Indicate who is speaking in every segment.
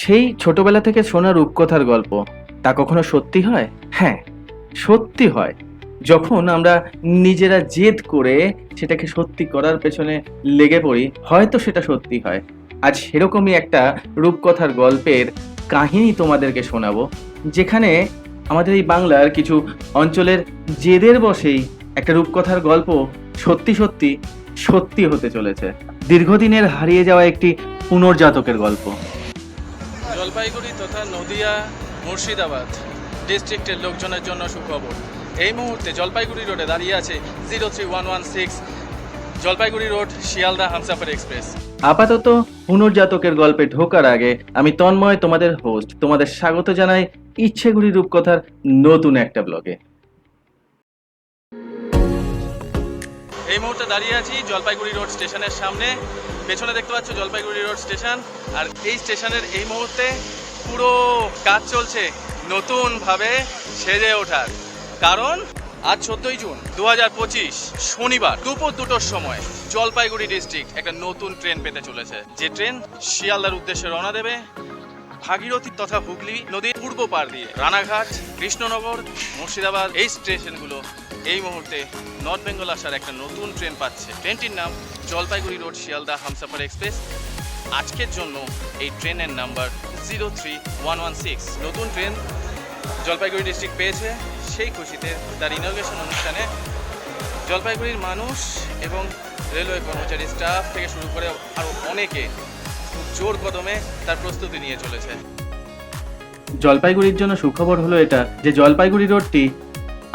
Speaker 1: সেই ছোটবেলা থেকে শোনা রূপকথার গল্প তা কখনো সত্যি হয়? হ্যাঁ, সত্যি হয়। যখন আমরা নিজেরা জেদ করে সেটাকে সত্যি করার পেছনে লেগে পড়ি, হয়তো সেটা সত্যি হয়। আজ সেরকমই একটা রূপকথার গল্পের কাহিনী তোমাদেরকে শোনাবো, যেখানে আমাদের এই বাংলার কিছু অঞ্চলের জেদের বশেই একটা রূপকথার গল্প সত্যি সত্যি সত্যি হতে চলেছে। দীর্ঘদিনের হারিয়ে যাওয়া একটি পুনর্জাতকের গল্প।
Speaker 2: জলপাইগুড়ি তথা নদিয়া মুর্শিদাবাদ ডিস্ট্রিক্টের লোকজনের জন্য সুখবর। এই মুহূর্তে জলপাইগুড়ি রোডে দাঁড়িয়ে আছে 03116 জলপাইগুড়ি রোড শিয়ালদা হামসাফার এক্সপ্রেস।
Speaker 1: আপাতত পুনর্জাতকের গল্পে ঢোকার আগে আমি তন্ময়, তোমাদের হোস্ট, তোমাদের স্বাগত জানাই ইচ্ছেগুড়ি রূপকথার নতুন একটা ব্লগে।
Speaker 2: এই মুহূর্তে দাঁড়িয়ে আছি জলপাইগুড়ি রোড স্টেশনের সামনে। পেছনে দেখতে পাচ্ছ জলপাইগুড়ি রোড স্টেশন, আর এই স্টেশনের এই মুহূর্তে পুরো কাজ চলছে নতুনভাবে সেজে ওঠার। কারণ আজ 14ই জুন 2025 শনিবার দুপুর 2টোর সময় জলপাইগুড়ি ডিস্ট্রিক্ট একটা নতুন ট্রেন পেতে চলেছে, যে ট্রেন শিয়ালদার উদ্দেশ্যে রওনা দেবে ভাগীরথী তথা হুগলি নদীর পূর্ব পার দিয়ে। রানাঘাট, কৃষ্ণনগর, মুর্শিদাবাদ এই স্টেশনগুলো এই মুহূর্তে নর্থ বেঙ্গল আসার একটা নতুন ট্রেন পাচ্ছে। ট্রেনটির নাম জলপাইগুড়ি রোড শিয়ালদা হামসাফার এক্সপ্রেস। আজকের জন্য এই ট্রেনের নাম্বার 03116। নতুন ট্রেন জলপাইগুড়ি ডিস্ট্রিক্ট পেয়েছে, সেই খুশিতে তার ইনগ্রেশন অনুষ্ঠানে জলপাইগুড়ির মানুষ এবং রেলওয়ে কর্মচারী, স্টাফ থেকে শুরু করে আরও অনেকে খুব জোর কদমে তার প্রস্তুতি নিয়ে চলেছে।
Speaker 1: জলপাইগুড়ির জন্য সুখবর হলো এটা যে জলপাইগুড়ি রোডটি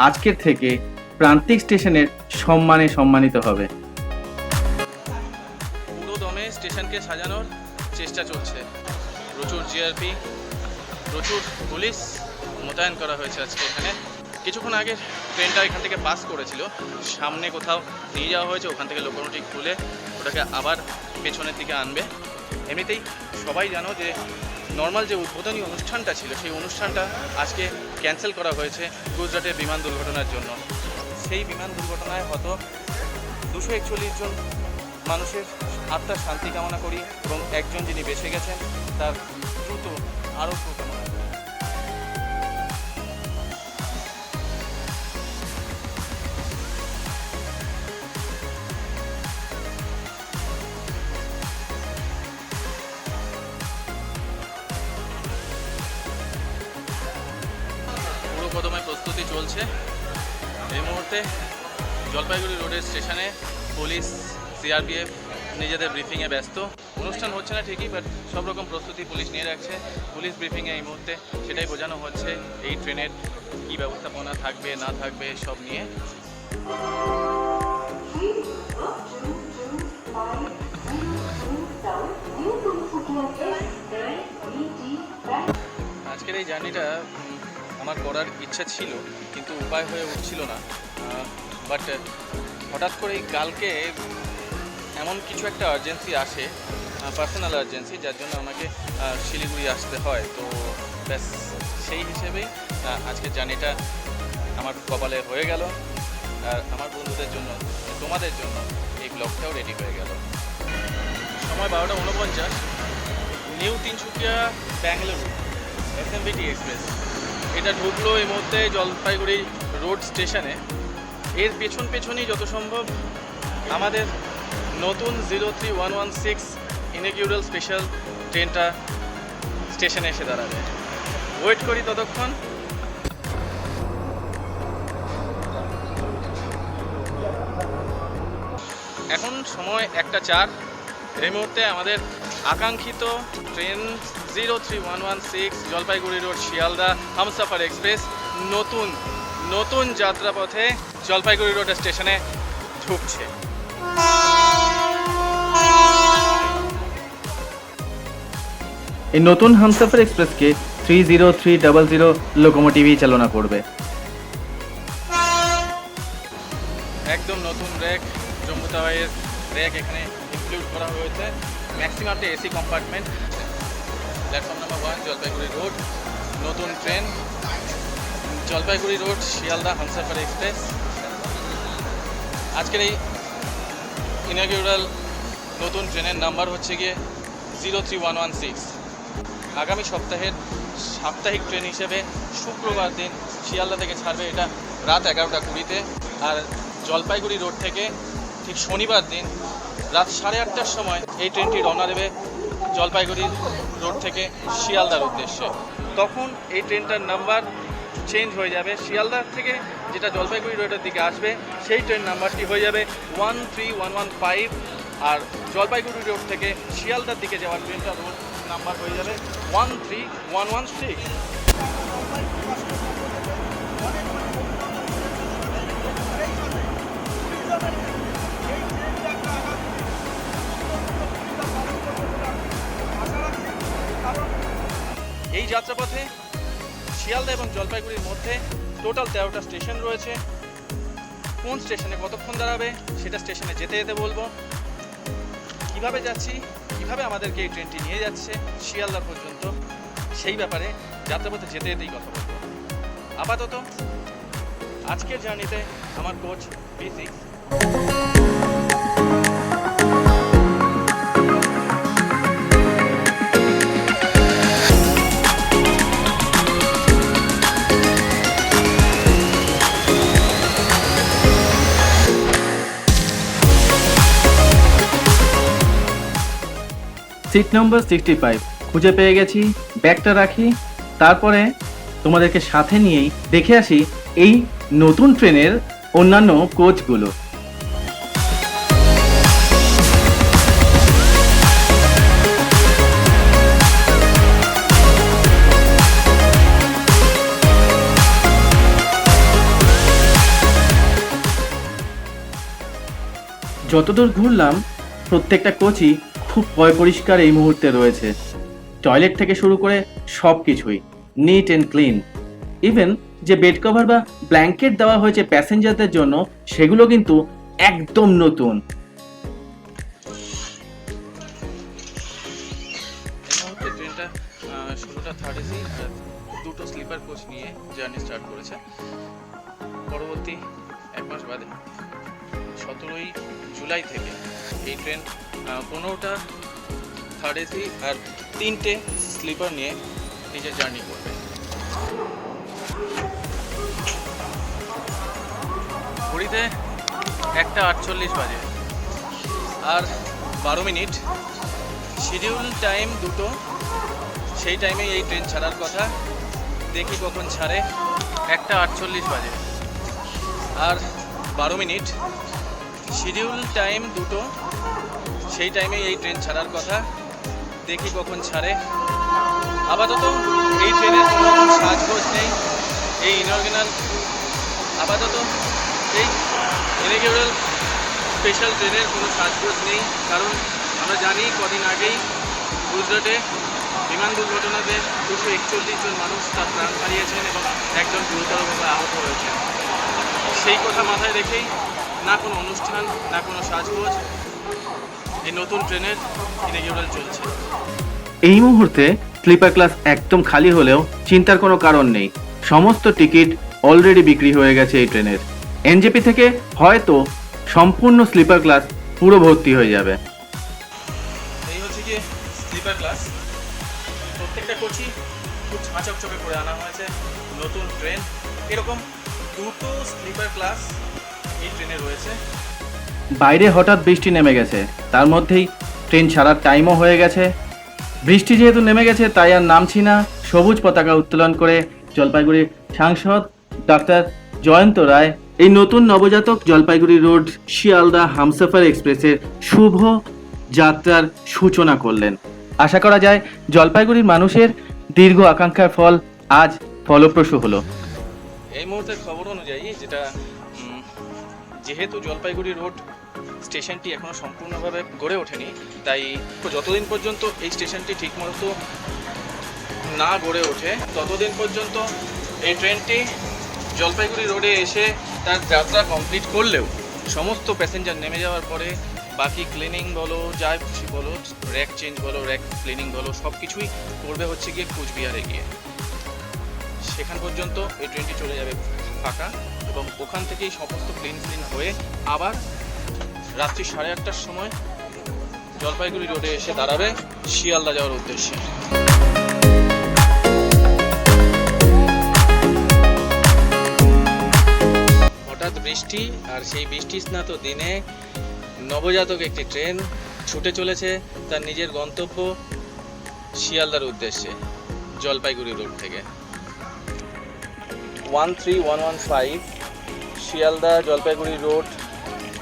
Speaker 1: আজকের থেকে প্রান্তিক স্টেশনের সম্মানে সম্মানিত হবে।
Speaker 2: পুরো দমে স্টেশনকে সাজানোর চেষ্টা চলছে। প্রচুর জিআরপি, প্রচুর পুলিশ মোতায়েন করা হয়েছে আজকে এখানে। কিছুক্ষণ আগে ট্রেনটা এখান থেকে পাস করেছিল, সামনে কোথাও নিয়ে যাওয়া হয়েছে, ওখান থেকে লোকোমোটিভ খুলে ওটাকে আবার পেছনের দিকে আনবে। এমনিতেই সবাই জানো যে নর্মাল যে উদ্বোধনী অনুষ্ঠানটা ছিল সেই অনুষ্ঠানটা আজকে ক্যান্সেল করা হয়েছে গুজরাটের বিমান দুর্ঘটনার জন্য। সেই বিমান দুর্ঘটনায় হয়তো 241 জন মানুষের আত্মার শান্তি কামনা করি, এবং একজন যিনি বেঁচে গেছেন তার দ্রুত আরোগ্য কামনা করি। পুরো কদমে প্রস্তুতি চলছে। এই মুহূর্তে জলপাইগুড়ি রোডের স্টেশনে পুলিশ, সিআরপিএফ নিজেদের ব্রিফিংয়ে ব্যস্ত। অনুষ্ঠান হচ্ছে না ঠিকই, বাট সব রকম প্রস্তুতি পুলিশ নিয়ে রাখছে। পুলিশ ব্রিফিংয়ে এই মুহূর্তে সেটাই বোঝানো হচ্ছে এই ট্রেনের কী ব্যবস্থাপনা থাকবে না থাকবে সব নিয়ে। আজকের এই জার্নিটা আমার করার ইচ্ছা ছিল, কিন্তু উপায় হয়ে উঠছিল না। বাট হঠাৎ করেই কালকে এমন কিছু একটা আর্জেন্সি আসে, পার্সোনাল আর্জেন্সি, যার জন্য আমাকে শিলিগুড়ি আসতে হয়। তো ব্যাস সেই হিসেবেই আজকের জার্নিটা আমার কপালে হয়ে গেল, আর আমার বন্ধুদের জন্য, তোমাদের জন্য এই ব্লগটাও রেডি হয়ে গেল। সময় 12:49। New Tinsukia Bengaluru SMBT express এটা ঢুকলো এই মুহূর্তে জলপাইগুড়ি রোড স্টেশনে। এর পেছনই যত সম্ভব আমাদের নতুন 03116 ইনঅগ্রাল স্পেশাল ট্রেনটা স্টেশনে এসে দাঁড়াবে। ওয়েট করি ততক্ষণ। এখন সময় 1:04। এই মুহূর্তে আমাদের আকাঙ্ক্ষিত train 03116 Jalpaiguri road Sealdah Humsafar express নতুন যাত্রাপথে জলপাইগুড়ি রোড স্টেশনে ঢুকছে।
Speaker 1: এই নতুন হামসাফার এক্সপ্রেসকে 30300 লোকোমোটিভই চালনা করবে।
Speaker 2: একদম নতুন র্যাক, জম্মু তাওয়াইয়ের র্যাক এখানে ইনক্লুড করা হয়েছে। ম্যাক্সিমামটা AC compartment. Platform number 1 Jalpaiguri road, নতুন train Jalpaiguri road Sealdah Humsafar express. আজকের এই ইনঅগ্রাল নতুন ট্রেনের নাম্বার হচ্ছে গিয়ে 03116। আগামী সপ্তাহের সাপ্তাহিক ট্রেন হিসেবে শুক্রবার দিন শিয়ালদা থেকে ছাড়বে, এটা রাত 11:20-তে। আর জলপাইগুড়ি রোড থেকে ঠিক শনিবার দিন রাত 8:30টার সময় এই ট্রেনটি রওনা দেবে জলপাইগুড়ি রোড থেকে শিয়ালদার উদ্দেশ্যে। তখন এই ট্রেনটার নাম্বার চেঞ্জ হয়ে যাবে, শিয়ালদার থেকে যেটা জলপাইগুড়ি রোডের দিকে আসবে সেই ট্রেন নাম্বারটি হয়ে যাবে 13115, আর জলপাইগুড়ি রোড থেকে শিয়ালদার দিকে যাওয়ার ট্রেনটার রোড নাম্বার হয়ে যাবে 13116। এই যাত্রাপথে শিয়ালদা এবং জলপাইগুড়ির মধ্যে টোটাল 13টা স্টেশন রয়েছে। কোন স্টেশনে কতক্ষণ দাঁড়াবে সেটা স্টেশনে যেতে যেতে বলবো। কিভাবে যাচ্ছি, কিভাবে আমাদেরকে এই ট্রেনটি নিয়ে যাচ্ছে শিয়ালদা পর্যন্ত, সেই ব্যাপারে যাত্রাপথে যেতে যেতেই কথা বলবো। আপাতত আজকের জার্নিতে আমার কোচ B6।
Speaker 1: সিট নম্বর 65 খুঁজে পেয়ে গেছি, ব্যাগটা রাখি, তারপরে তোমাদেরকে সাথে নিয়েই দেখে আসি এই নতুন ট্রেনের অন্যান্য কোচগুলো। যতদূর ঘুরলাম প্রত্যেকটা কোচই খুব পরিষ্কার এই মুহূর্তে রয়েছে। টয়লেট থেকে শুরু করে সব কিছুই নিট অ্যান্ড ক্লিন। ইভেন যে বেড কভার বা ব্ল্যাঙ্কেট দেওয়া হয়েছে প্যাসেঞ্জারদের জন্য সেগুলো কিন্তু একদম নতুন।
Speaker 2: এই মুহূর্তে ট্রেনটা 16টা 30 আর 2টো স্লিপার কোচ নিয়ে জার্নি স্টার্ট করেছে। পরবর্তী 1 মাস বাদে 17ই জুলাই থেকে এই ট্রেন 15টা 30 আর 3টে স্লিপার নিয়ে নিজের জার্নি করবে। ঘড়িতে 1:48 বাজে আর 12 মিনিট। শিডিউল টাইম 2টো, সেই টাইমে এই ট্রেন ছাড়ার কথা। দেখি কখন ছাড়ে। 1:48 বাজে আর 12 মিনিট। শিডিউল টাইম 2টো, সেই টাইমে এই ট্রেন ছাড়ার কথা। দেখি কখন ছাড়ে। আপাতত এই ট্রেনের কোনো সাজগোজ নেই। এই ইনঅর্গানাল আপাতত এই ইনঅগ্রাল স্পেশাল ট্রেনের কোনো সাজগোজ নেই, কারণ আমরা জানি কদিন আগেই গুজরাটে বিমান দুর্ঘটনাতে 241 জন মানুষ তার প্রাণ হারিয়েছেন এবং একজন গুরুতরভাবে আহত হয়েছেন। সেই কথা মাথায় রেখেই না কোনো অনুষ্ঠান, না কোনো সাজগোজ, এই নতুন ট্রেনের ইনঅগ্রাল চলছে।
Speaker 1: এই মুহূর্তে স্লিপার ক্লাস একদম খালি হলেও চিন্তার কোনো কারণ নেই। সমস্ত টিকিট অলরেডি বিক্রি হয়ে গেছে এই ট্রেনের। এনজেপি থেকে হয়তো সম্পূর্ণ স্লিপার ক্লাস পুরো ভর্তি হয়ে যাবে।
Speaker 2: এই হচ্ছে কি স্লিপার ক্লাস। প্রত্যেকটা কোচই খুব ঝাঁচকচকে করে আনা হয়েছে নতুন ট্রেন। এরকম 2টো স্লিপার ক্লাস এই ট্রেনে রয়েছে।
Speaker 1: বাইরে হঠাৎ বৃষ্টি নেমে গেছে, তার মধ্যেই ট্রেন ছাড়ার টাইমও হয়ে গেছে। বৃষ্টি যেহেতু নেমে গেছে তাই আর নামছি না। সবুজ পতাকা উত্তোলন করে জলপাইগুড়ির সাংসদ ডাক্তার জয়ন্ত রায় এই নতুন নবজাতক জলপাইগুড়ি রোড শিয়ালদা হামসফর এক্সপ্রেসের শুভ যাত্রার সূচনা করলেন। আশা করা যায় জলপাইগুড়ির মানুষের দীর্ঘ আকাঙ্ক্ষার ফল আজ ফলপ্রসূ হলো।
Speaker 2: এই মুহূর্তের খবর অনুযায়ী যেটা যেহেতু জলপাইগুড়ি রোড স্টেশনটি এখনও সম্পূর্ণভাবে গড়ে ওঠেনি, তাই যতদিন পর্যন্ত এই স্টেশনটি ঠিকমতো না গড়ে ওঠে ততদিন পর্যন্ত এই ট্রেনটি জলপাইগুড়ি রোডে এসে তার যাত্রা কমপ্লিট করলেও সমস্ত প্যাসেঞ্জার নেমে যাওয়ার পরে বাকি ক্লিনিং বলো, যা খুশি বলো, র্যাক চেঞ্জ বলো, র্যাক ক্লিনিং বলো, সব কিছুই করবে হচ্ছে গিয়ে কুচবিহারে গিয়ে। সেখান পর্যন্ত এই ট্রেনটি চলে যাবে ফাঁকা এবং ওখান থেকেই সমস্ত ক্লিন হয়ে আবার রাত্রি 8:30টার সময় জলপাইগুড়ি রোডে এসে দাঁড়াবে শিয়ালদা যাওয়ার উদ্দেশ্যে। বৃষ্টি, আর সেই বৃষ্টি স্নাত দিনে নবজাতক একটি ট্রেন ছুটে চলেছে তার নিজের গন্তব্য শিয়ালদার উদ্দেশ্যে জলপাইগুড়ি রোড থেকে। 13115 শিয়ালদা জলপাইগুড়ি রোড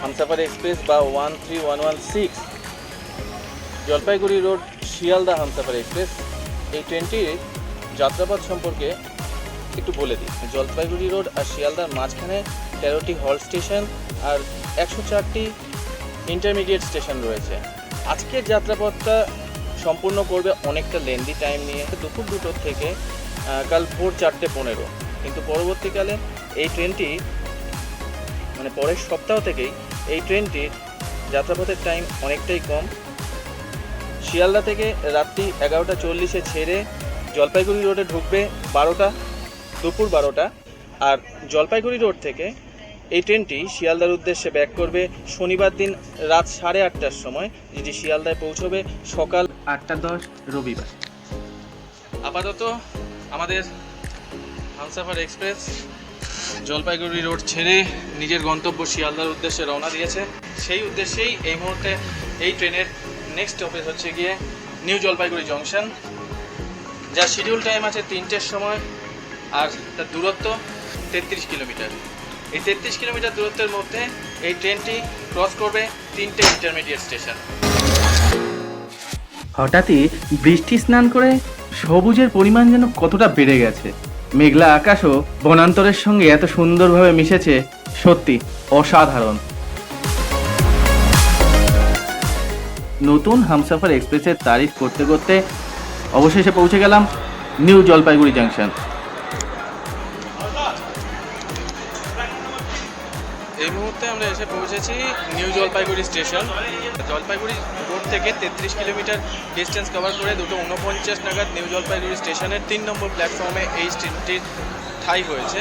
Speaker 2: হামসাফার এক্সপ্রেস বা 13116 জলপাইগুড়ি রোড শিয়ালদা হামসাফার এক্সপ্রেস, এই ট্রেনটির যাত্রাপথ সম্পর্কে একটু বলে দিই। জলপাইগুড়ি রোড আর শিয়ালদার মাঝখানে 13টি হল্ট স্টেশন আর 104টি ইন্টারমিডিয়েট স্টেশন রয়েছে। আজকের যাত্রাপথটা সম্পূর্ণ করবে অনেকটা লেন্দি টাইম নিয়ে, দুপুর 2টো থেকে কাল ভোর 4:15, কিন্তু পরবর্তীকালে এই ট্রেনটি মানে পরের সপ্তাহ থেকেই এই ট্রেনটির যাত্রাপথের টাইম অনেকটাই কম। শিয়ালদা থেকে রাত্রি 11:40 ছেড়ে জলপাইগুড়ি রোডে ঢুকবে দুপুর 12টা, আর জলপাইগুড়ি রোড থেকে এই ট্রেনটি শিয়ালদার উদ্দেশ্যে ব্যাক করবে শনিবার দিন রাত 8:30টার সময়, যেটি শিয়ালদায় পৌঁছবে সকাল
Speaker 1: 8:10 রবিবার।
Speaker 2: আপাতত আমাদের হামসাফার এক্সপ্রেস জলপাইগুড়ি রোড ছেড়ে নিজের গন্তব্য শিয়ালদার উদ্দেশ্যে রওনা দিয়েছে। সেই উদ্দেশ্যেই এই মুহূর্তে এই ট্রেনের নেক্সট স্টপেজ হচ্ছে গিয়ে নিউ জলপাইগুড়ি জংশন, যার শিডিউল টাইম আছে 3টের সময়, আর তার দূরত্ব 33 কিলোমিটার। এই 33 কিলোমিটার দূরত্বের মধ্যে এই ট্রেনটি ক্রস করবে 3টে ইন্টারমিডিয়েট স্টেশন।
Speaker 1: হঠাৎই বৃষ্টি স্নান করে সবুজের পরিমাণ যেন কতটা বেড়ে গেছে। মেঘলা আকাশও বনান্তরের সঙ্গে এত সুন্দরভাবে মিশেছে, সত্যি অসাধারণ। নতুন হামসাফার এক্সপ্রেসের তারিফ করতে করতে অবশেষে পৌঁছে গেলাম নিউ জলপাইগুড়ি জাংশন।
Speaker 2: এই মুহূর্তে আমরা এসে পৌঁছেছি new Jalpaiguri station. Jalpaiguri road থেকে 33 কিলোমিটার ডিস্টেন্স কভার করে 2:49 নাগাদ নিউ জলপাইগুড়ি স্টেশনের 3 নম্বর প্ল্যাটফর্মে এই ট্রেনটির ঠাঁই হয়েছে।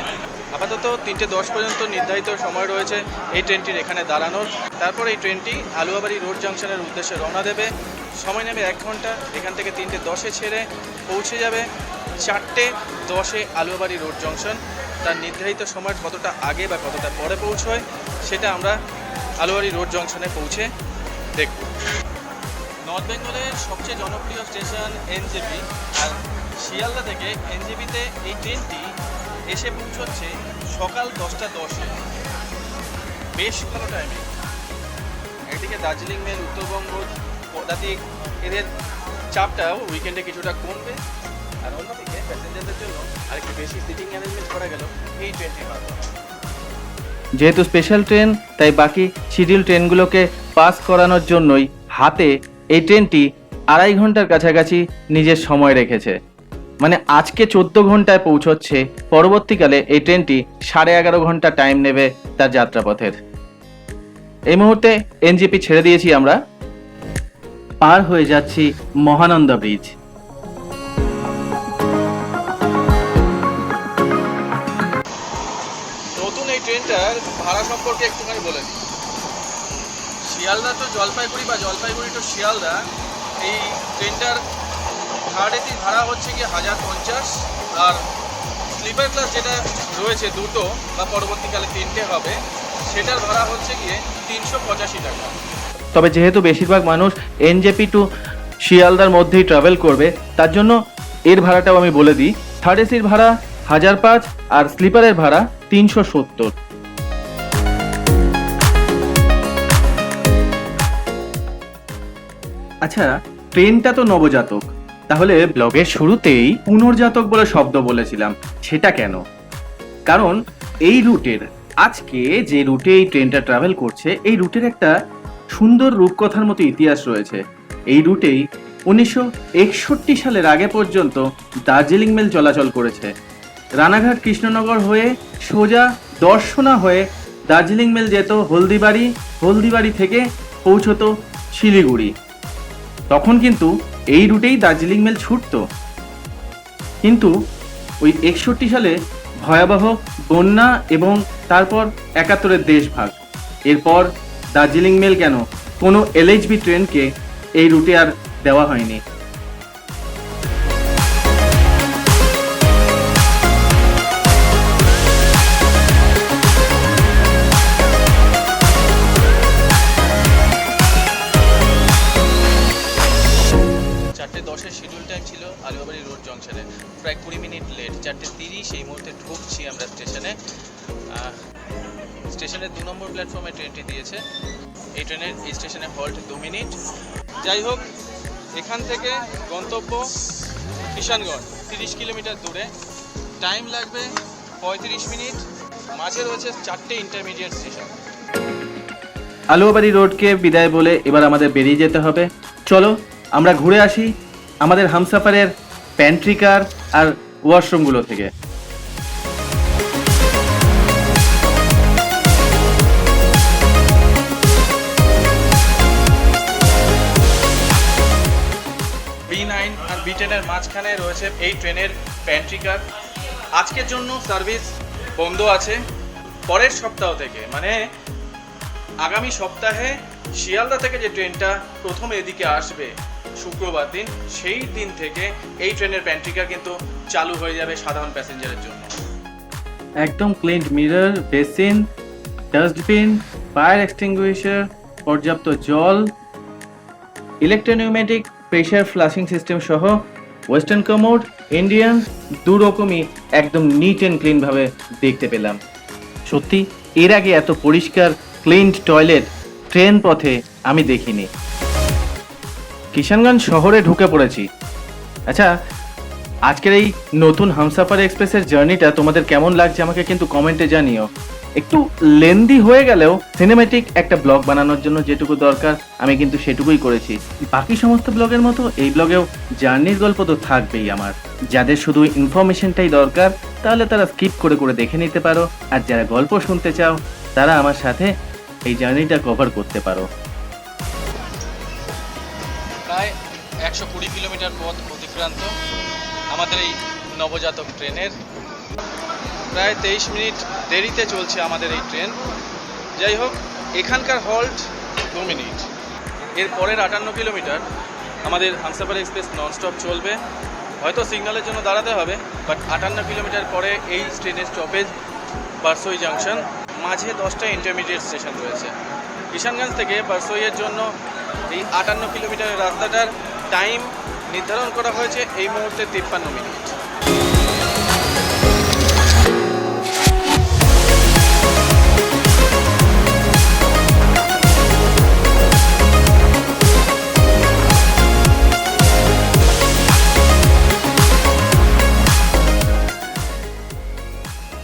Speaker 2: আপাতত 3:10 পর্যন্ত নির্ধারিত সময় রয়েছে এই ট্রেনটির এখানে দাঁড়ানোর। তারপর এই ট্রেনটি আলুয়াবাড়ি রোড জংশনের উদ্দেশ্যে রওনা দেবে। সময় নেবে 1 ঘন্টা। এখান থেকে 3:10 ছেড়ে পৌঁছে যাবে 4:10 আলুয়াবাড়ি রোড জংশন। তার নির্ধারিত সময় কতটা আগে বা কতটা পরে পৌঁছয় সেটা আমরা আলুয়াবাড়ি রোড জংশনে পৌঁছে দেখব। নর্থ বেঙ্গলের সবচেয়ে জনপ্রিয় স্টেশন এনজেপি, আর শিয়ালদা থেকে এনজেপিতে এই ট্রেনটি এসে পৌঁছচ্ছে সকাল 10:10। বেশ ভালো টাইমে। একদিকে দার্জিলিং মেল, উত্তরবঙ্গ, পদাতিক, এদের চাপটাও উইকেন্ডে কিছুটা কমবে, আর অন্যদিকে প্যাসেঞ্জারদের জন্য আরেকটু বেশি সিটিং অ্যারেঞ্জমেন্ট করা গেল এই ট্রেনটির মাধ্যমে।
Speaker 1: যেহেতু স্পেশাল ট্রেন, তাই বাকি শিডিউল ট্রেনগুলোকে পাস করানোর জন্যই হাতে এই ট্রেনটি 2.5 ঘন্টার কাছাকাছি নিজের সময় রেখেছে। মানে আজকে 14 ঘন্টায় পৌঁছচ্ছে, পরবর্তীকালে এই ট্রেনটি 11.5 ঘন্টা টাইম নেবে তার যাত্রাপথের। এই মুহূর্তে এনজেপি ছেড়ে দিয়েছি আমরা, পার হয়ে যাচ্ছি মহানন্দা ব্রিজ।
Speaker 2: নতুন এই ট্রেনটার ভাড়া সম্পর্কে একটুখানি বলে দিই। শিয়ালদা টু জলপাইগুড়ি বা জলপাইগুড়ি টু শিয়ালদা এই ট্রেনটার থার্ড এসি ভাড়া হচ্ছে গিয়ে 1050, আর স্লিপার ক্লাস যেটা রয়েছে 2টো বা পরবর্তীকালে 3টে হবে, সেটার ভাড়া হচ্ছে গিয়ে 385 টাকা।
Speaker 1: তবে যেহেতু বেশিরভাগ মানুষ এনজেপি টু শিয়ালদার মধ্যেই ট্রাভেল করবে, তার জন্য এর ভাড়াটাও আমি বলে দিই। থার্ড এসির ভাড়া 1005 আর স্লিপারের ভাড়া 370। আচ্ছা, ট্রেনটা তো নবজাতক, তাহলে ব্লগের শুরুতেই পুনর্জাতক বলে শব্দ বলেছিলাম, সেটা কেন? কারণ এই রুটের, আজকে যে রুটে এই ট্রেনটা ট্রাভেল করছে, এই রুটের একটা সুন্দর রূপকথার মতো ইতিহাস রয়েছে। এই রুটেই 1961 সালের আগে পর্যন্ত দার্জিলিং মেল চলাচল করেছে। রানাঘাট কৃষ্ণনগর হয়ে সোজা দর্শনা হয়ে দার্জিলিং মেল যেত হলদিবাড়ি, হলদিবাড়ি থেকে পৌঁছতো শিলিগুড়ি। তখন কিন্তু এই রুটেই দার্জিলিং মেল ছুটতো, কিন্তু ওই 61 সালে ভয়াবহ বন্যা এবং তারপর 71-এর দেশভাগ, এরপর দার্জিলিং মেল কেন কোনো এলএইচবি ট্রেনকে এই রুটে আর দেওয়া হয়নি।
Speaker 2: আলুয়াবাড়ি রোড জংশনে, প্রায় 20 মিনিট লেট, 4:30 এই মুহূর্তে ঢুকছি আমরা স্টেশনে। স্টেশনের 2 নম্বর প্ল্যাটফর্মে ট্রেনটি দিয়েছে। এই ট্রেনের এই স্টেশনে হল্ট 2 মিনিট। যাই হোক, এখান থেকে গন্তব্য কিষানগঞ্জ 30 কিলোমিটার দূরে, টাইম লাগবে 35 মিনিট। মাঝে রয়েছে 4টে ইন্টারমিডিয়েট স্টেশন।
Speaker 1: আলুয়াবাড়ি রোডকে বিদায় বলে এবার আমাদের বেরিয়ে যেতে হবে। চলো আমরা ঘুরে আসি আমাদের হামসাফারের প্যান্ট্রি কার আর ওয়াশরুমগুলো থেকে।
Speaker 2: B9 আর B10 এর মাঝখানে রয়েছে এই ট্রেনের প্যান্ট্রি কার। আজকের জন্য সার্ভিস বন্ধ আছে। পরের সপ্তাহ থেকে, মানে আগামী সপ্তাহে শিয়ালদা থেকে যে ট্রেনটা প্রথম এদিকে আসবে শুক্রবার দিন, সেই দিন থেকে এই ট্রেনের প্যান্ট্রি কার কিন্তু চালু হয়ে যাবে সাধারণ প্যাসেঞ্জারের জন্য।
Speaker 1: একদম clean mirror, basin, dustbin, fire extinguisher, পর্যাপ্ত জল, ইলেকট্রোনিউমেটিক প্রেশার ফ্লাশিং সিস্টেম সহ ওয়েস্টার্ন কমোড, ইন্ডিয়ান, দু রকমই একদম নিট অ্যান্ড ক্লিন ভাবে দেখতে পেলাম। সত্যি এর আগে এত পরিষ্কার ক্লিন টয়লেট ট্রেন পথে আমি দেখিনি। কিষানগঞ্জ শহরে ঢুকে পড়েছি। আচ্ছা, আজকের এই নতুন হামসাফার এক্সপ্রেসের জার্নিটা তোমাদের কেমন লাগছে আমাকে কিন্তু কমেন্টে জানিও। একটু লেন্দি হয়ে গেলেও সিনেমেটিক একটা ব্লগ বানানোর জন্য যেটুকু দরকার আমি কিন্তু সেটুকুই করেছি। বাকি সমস্ত ব্লগের মতো এই ব্লগেও জার্নির গল্প তো থাকবেই আমার। যাদের শুধু ইনফরমেশনটাই দরকার তাহলে তারা স্কিপ করে করে দেখে নিতে পারো, আর যারা গল্প শুনতে চাও তারা আমার সাথে এই জার্নিটা কভার করতে পারো।
Speaker 2: প্রায় 120 কিলোমিটার পথ অতিক্রান্ত আমাদের এই নবজাতক ট্রেনের। প্রায় 23 মিনিট দেরিতে চলছে আমাদের এই ট্রেন। যাই হোক, এখানকার হল্ট 2 মিনিট। এর পরের 58 কিলোমিটার আমাদের হামসাফার এক্সপ্রেস ননস্টপ চলবে। হয়তো সিগন্যালের জন্য দাঁড়াতে হবে, বাট 58 কিলোমিটার পরে এই ট্রেনের স্টপেজ বারসই জাংশন। মাঝে 10টা ইন্টারমিডিয়েট স্টেশন রয়েছে। কিষানগঞ্জ থেকে বারসইয়ের জন্য এই 58 কিলোমিটারের রাস্তাটার টাইম নির্ধারণ করা হয়েছে এই মুহূর্তে 53 মিনিট।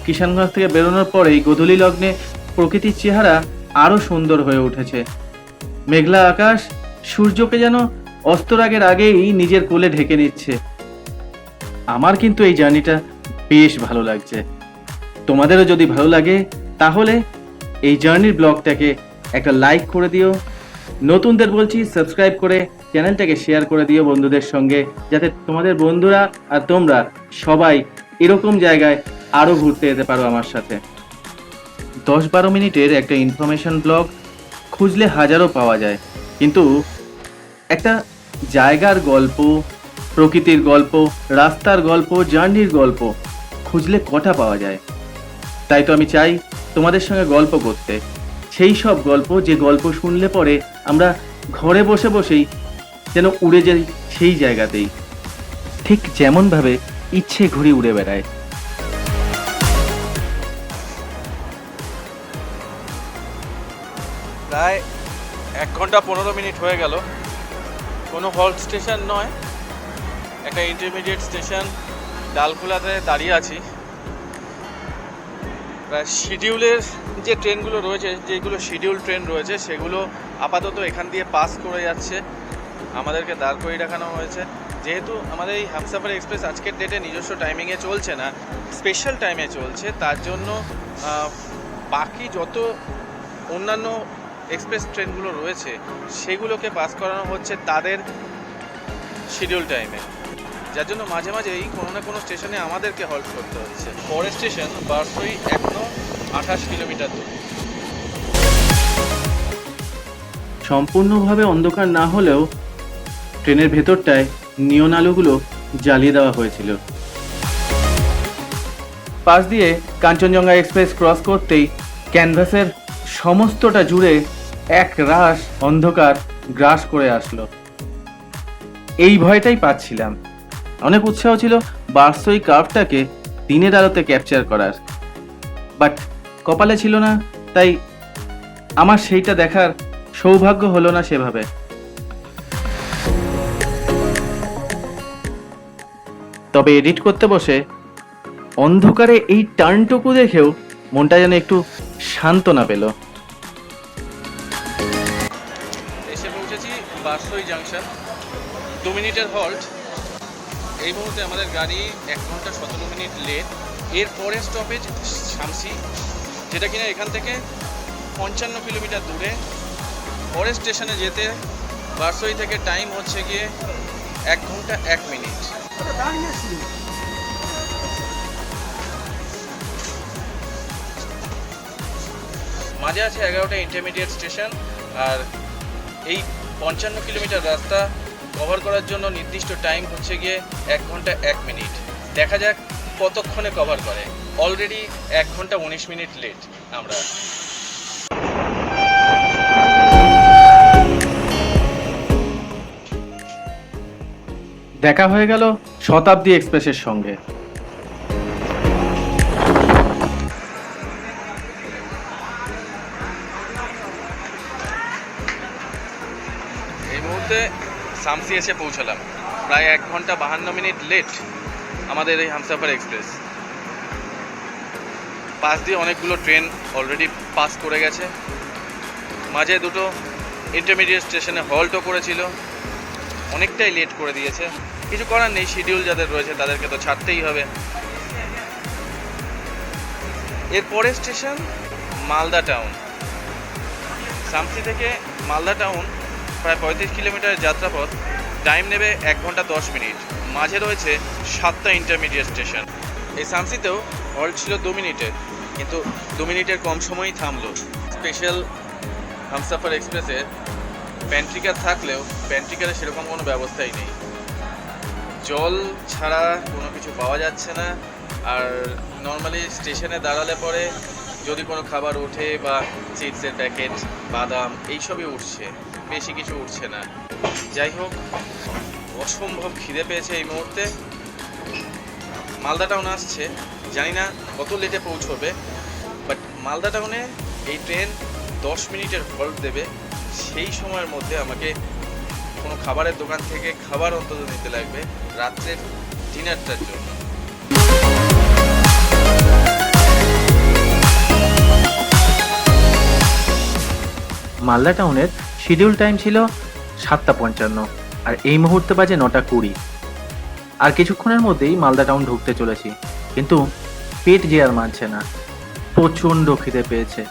Speaker 1: কিষানগঞ্জ থেকে বেরোনোর পরেই গোধূলি লগ্নে প্রকৃতির চেহারা আরো সুন্দর হয়ে উঠেছে। মেঘলা আকাশ সূর্যকে যেন অস্তরাগের আগেই নিজের কোলে ঢেকে নিচ্ছে। আমার কিন্তু এই জার্নিটা বেশ ভালো লাগছে। তোমাদেরও যদি ভালো লাগে তাহলে এই জার্নির ব্লগটাকে একটা লাইক করে দিও। নতুনদের বলছি সাবস্ক্রাইব করে চ্যানেলটাকে শেয়ার করে দিও বন্ধুদের সঙ্গে, যাতে তোমাদের বন্ধুরা আর তোমরা সবাই এরকম জায়গায় আরও ঘুরতে যেতে পারো আমার সাথে। 10-12 মিনিটের একটা ইনফরমেশন ব্লগ খুঁজলে হাজারও পাওয়া যায়, কিন্তু একটা জায়গার গল্প, প্রকৃতির গল্প, রাস্তার গল্প, জার্নির গল্প খুঁজলে কটা পাওয়া যায়। তাই তো আমি চাই তোমাদের সঙ্গে গল্প করতে, সেই সব গল্প যে গল্প শুনলে পরে আমরা ঘরে বসে বসেই যেন উড়ে যাই সেই জায়গাতেই, ঠিক যেমনভাবে ইচ্ছে ঘুরে উড়ে বেড়ায়।
Speaker 2: প্রায় 1 ঘন্টা 15 মিনিট হয়ে গেল। কোনো হল্ট স্টেশন নয়, একটা ইন্টারমিডিয়েট স্টেশন ডালখোলাতে দাঁড়িয়ে আছি। প্রায় শিডিউলের যে ট্রেনগুলো রয়েছে, যেগুলো শিডিউল ট্রেন রয়েছে সেগুলো আপাতত এখান দিয়ে পাস করে যাচ্ছে। আমাদেরকে দাঁড় করিয়ে রাখানো হয়েছে। যেহেতু আমাদের এই হামসাফার এক্সপ্রেস আজকের ডেটে নিজস্ব টাইমিংয়ে চলছে না, স্পেশাল টাইমে চলছে, তার জন্য বাকি যত অন্যান্য এক্সপ্রেস ট্রেনগুলো রয়েছে সেগুলোকে পাস করানো হচ্ছে তাদের শিডিউল টাইমে, যার জন্য মাঝে মাঝেই কোনো না কোনো স্টেশনে আমাদেরকে হল্ট করতে হচ্ছে। পরের স্টেশন বারসই এখনও 28 কিলোমিটার দূর।
Speaker 1: সম্পূর্ণভাবে অন্ধকার না হলেও ট্রেনের ভেতরটায় নিয়ন আলোগুলো জ্বালিয়ে দেওয়া হয়েছিল। পাশ দিয়ে কাঞ্চনজঙ্ঘা এক্সপ্রেস ক্রস করতেই ক্যানভাসের সমস্তটা জুড়ে এক রাশ অন্ধকার গ্রাস করে আসলো। এই ভয়টাই পাচ্ছিলাম অনেক উৎসাহ ছিল বার্সোই কার্ভটাকে দিনের আলোতে ক্যাপচার করার, বাট কপালে ছিল না, তাই আমার সেইটা দেখার সৌভাগ্য হলো না সেভাবে। তবে এডিট করতে বসে অন্ধকারে এই টার্নটুকু দেখেও মনটা যেন একটু সান্ত্বনা পেল।
Speaker 2: এসে পৌঁছেছি বারসই জাংশন, 2 মিনিটের হল্ট। এই মুহূর্তে আমাদের গাড়ি 1 ঘন্টা 17 মিনিট লেট। এর পরের স্টপেজ শামসি, যেটা কিনা এখান থেকে 55 কিলোমিটার দূরে। পরের স্টেশনে যেতে বারসই থেকে টাইম হচ্ছে গিয়ে 1 ঘন্টা 1 মিনিট। মাঝে আছে 11টা ইন্টারমিডিয়েট স্টেশন, আর এই 55 কিলোমিটার রাস্তা কভার করার জন্য নির্দিষ্ট টাইম হচ্ছে গিয়ে 1 ঘন্টা 1 মিনিট। দেখা যাক কতক্ষণে কভার করে। অলরেডি 1 ঘন্টা 19 মিনিট লেট আমরা।
Speaker 1: দেখা হয়ে গেল শতাব্দী এক্সপ্রেসের সঙ্গে।
Speaker 2: এই মুহূর্তে শামসি এসে পৌঁছালাম, প্রায় 1 ঘন্টা 52 মিনিট লেট আমাদের এই হামসাফার এক্সপ্রেস। পাশ দিয়ে অনেকগুলো ট্রেন অলরেডি পাস করে গেছে, মাঝে দুটো ইন্টারমিডিয়েট স্টেশনে হল্টও করেছিল, অনেকটাই লেট করে দিয়েছে। কিছু করার নেই, শিডিউল যাদের রয়েছে তাদেরকে তো ছাড়তেই হবে। এরপরে স্টেশন মালদা টাউন। শামসি থেকে মালদা টাউন প্রায় 35 কিলোমিটার যাত্রাপথ, টাইম নেবে 1 ঘন্টা 10 মিনিট। মাঝে রয়েছে 7টা ইন্টারমিডিয়েট স্টেশন। এই শামসিতেও হল্ট ছিল 2 মিনিটের, কিন্তু 2 মিনিটের কম সময়ই থামলো। স্পেশাল হামসাফার এক্সপ্রেসে প্যান্ট্রিকার থাকলেও প্যান্ট্রিকারে সেরকম কোনো ব্যবস্থাই নেই। জল ছাড়া কোনো কিছু পাওয়া যাচ্ছে না। আর নর্মালি স্টেশনে দাঁড়ালে পরে যদি কোনো খাবার ওঠে বা চিপসের প্যাকেট, বাদাম এইসবই উঠছে, বেশি কিছু উঠছে না। যাই হোক, অসম্ভব খিদে পেয়েছে এই মুহূর্তে। মালদা টাউন আসছে, জানি না কত লেটে পৌঁছবে, বাট মালদা টাউনে এই ট্রেন 10 মিনিটের হল্ট দেবে। সেই সময়ের মধ্যে আমাকে কোনো খাবারের দোকান থেকে খাবার অন্তত নিতে লাগবে রাত্রের ডিনারটার জন্য।
Speaker 1: মালদা টাউনের শিডিউল টাইম ছিল 7:55, আর এই মুহূর্তে বাজে 9:20। আর কিছুক্ষণের মধ্যেই মালদা টাউন ঢুকতে চলেছি, কিন্তু পেট যে আর মানছে না, প্রচণ্ড খিদে পেয়েছে।